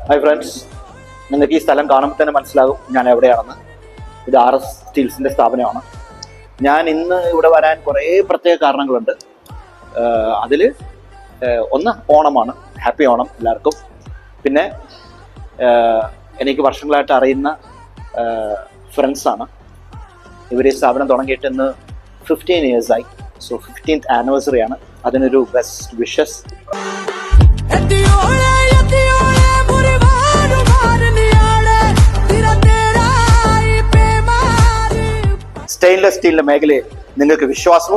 Hi friends, നിങ്ങൾക്ക് ഈ സ്ഥലം കാണുമ്പോൾ തന്നെ മനസ്സിലാകും ഞാൻ എവിടെയാണെന്ന്. ഇത് RS സ്റ്റീൽസിൻ്റെ സ്ഥാപനമാണ്. ഞാൻ ഇന്ന് ഇവിടെ വരാൻ കുറേ പ്രത്യേക കാരണങ്ങളുണ്ട്. അതിൽ ഒന്ന് ഓണമാണ്. ഹാപ്പി ഓണം എല്ലാവർക്കും. പിന്നെ എനിക്ക് വർഷങ്ങളായിട്ട് അറിയുന്ന ഫ്രണ്ട്സാണ്. ഇവർ ഈ സ്ഥാപനം തുടങ്ങിയിട്ട് ഇന്ന് 15 years ആയി. സോ 15th anniversary ആണ്. അതിനൊരു ബെസ്റ്റ് വിഷസ്. സ്റ്റെയിൻലെസ് സ്റ്റീലിന്റെ മേഖലയിൽ നിങ്ങൾക്ക് വിശ്വാസവും